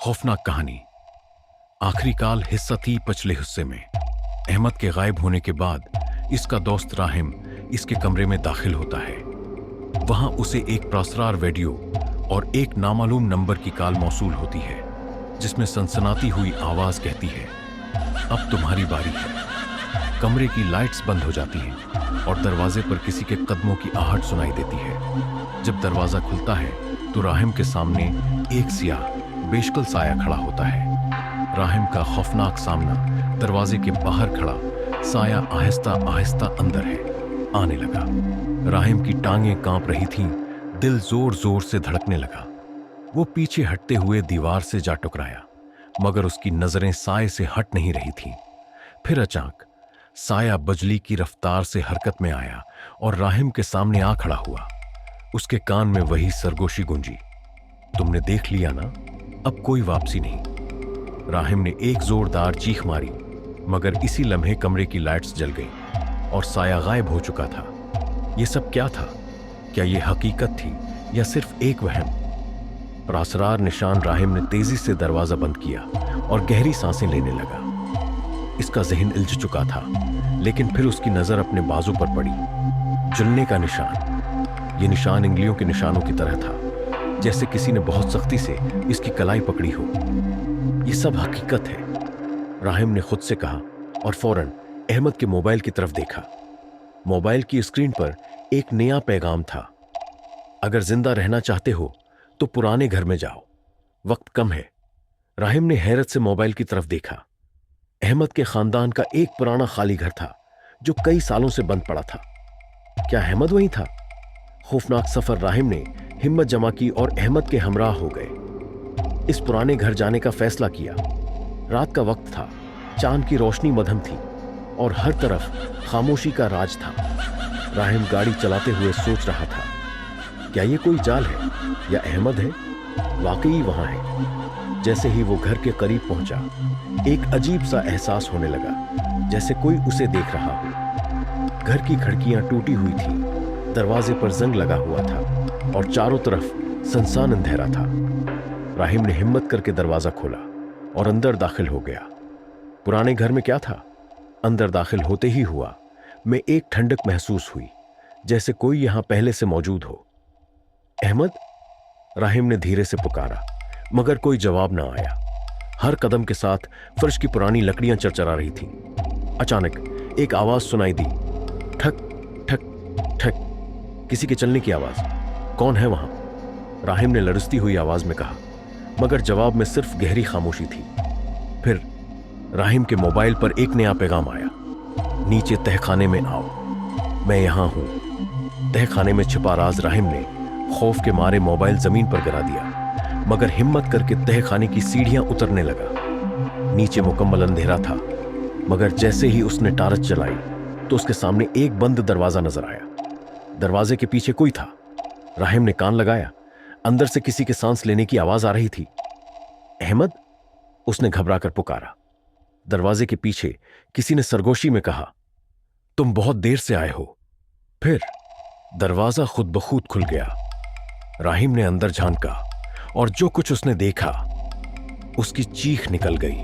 खौफनाक कहानी। आखिरी काल हिस्सा थी पिछले हिस्से में। अहमद के गायब होने के बाद इसका दोस्त राहिम इसके कमरे में दाखिल होता है। वहां उसे एक प्रासरार वीडियो और एक नामालूम नंबर की कॉल मौसूल होती है, जिसमें सनसनाती हुई आवाज कहती है, अब तुम्हारी बारी है। कमरे की लाइट्स बंद हो जाती हैं और दरवाजे पर किसी के कदमों की आहट सुनाई देती है। जब दरवाजा खुलता है तो राहिम के सामने एक सियाह बेशकल साया खड़ा होता है। राहिम का खौफनाक सामना दरवाजे के बाहर खड़ा साया आहिस्ता आहिस्ता अंदर है आने लगा। राहिम की टांगें कांप रही थीं, दिल जोर जोर से धड़कने लगा। वो पीछे हटते हुए दीवार से जा टकराया, मगर उसकी नजरें साए से हट नहीं रही थीं। फिर अचानक साया बिजली की रफ्तार से हरकत में आया और राहिम के सामने आ खड़ा हुआ। उसके कान में वही सरगोशी गूंजी, तुमने देख लिया ना, अब कोई वापसी नहीं। राहिम ने एक जोरदार चीख मारी, मगर इसी लम्हे कमरे की लाइट्स जल गईं और साया गायब हो चुका था। यह सब क्या था? क्या यह हकीकत थी या सिर्फ एक वहम? प्रासरार निशान राहिम ने तेजी से दरवाजा बंद किया और गहरी सांसें लेने लगा। इसका जहन उलझ चुका था, लेकिन फिर उसकी नजर अपने बाजू पर पड़ी। जलने का निशान। यह निशान इंगलियों के निशानों की तरह था, जैसे किसी ने बहुत सख्ती से इसकी कलाई पकड़ी हो। यह सब हकीकत है, राहिम ने खुद से कहा और फौरन अहमद के मोबाइल की तरफ देखा। मोबाइल की स्क्रीन पर एक नया पैगाम था, अगर जिंदा रहना चाहते हो तो पुराने घर में जाओ, वक्त कम है। राहिम ने हैरत से मोबाइल की तरफ देखा। अहमद के खानदान का एक पुराना खाली घर था जो कई सालों से बंद पड़ा था। क्या अहमद वहीं था? खौफनाक सफर राहिम ने हिम्मत जमा की और अहमद के हमराह हो गए। इस पुराने घर जाने का फैसला किया। रात का वक्त था, चांद की रोशनी मध्यम थी और हर तरफ खामोशी का राज था। राहिम गाड़ी चलाते हुए सोच रहा था, क्या ये कोई जाल है या अहमद है वाकई वहां है? जैसे ही वो घर के करीब पहुंचा, एक अजीब सा एहसास होने लगा, जैसे कोई उसे देख रहा हो। घर की खिड़कियां टूटी हुई थी, दरवाजे पर जंग लगा हुआ था और चारों तरफ सुनसान अंधेरा था। राहिम ने हिम्मत करके दरवाजा खोला और अंदर दाखिल हो गया। पुराने घर में क्या था? अंदर दाखिल होते ही हुआ में एक ठंडक महसूस हुई, जैसे कोई यहां पहले से मौजूद हो। अहमद? राहिम ने धीरे से पुकारा, मगर कोई जवाब ना आया। हर कदम के साथ फर्श की पुरानी लकड़ियां चरचरा रही थीं। अचानक एक आवाज सुनाई दी, ठक ठक ठक, किसी के चलने की आवाज। कौन है वहां? राहिम ने लरजती हुई आवाज में कहा, मगर जवाब में सिर्फ गहरी खामोशी थी। फिर राहिम के मोबाइल पर एक नया पैगाम आया, नीचे तहखाने में आओ, मैं यहां हूं। तहखाने में छिपा राज राहिम ने खौफ के मारे मोबाइल जमीन पर गिरा दिया, मगर हिम्मत करके तहखाने की सीढ़ियां उतरने लगा। नीचे मुकम्मल अंधेरा था, मगर जैसे ही उसने टार्च जलाई तो उसके सामने एक बंद दरवाजा नजर आया। दरवाजे के पीछे कोई था। राहिम ने कान लगाया, अंदर से किसी के सांस लेने की आवाज आ रही थी। अहमद? उसने घबराकर पुकारा। दरवाजे के पीछे किसी ने सरगोशी में कहा, तुम बहुत देर से आए हो। फिर दरवाजा खुद ब खुद खुल गया। राहिम ने अंदर झांका और जो कुछ उसने देखा, उसकी चीख निकल गई।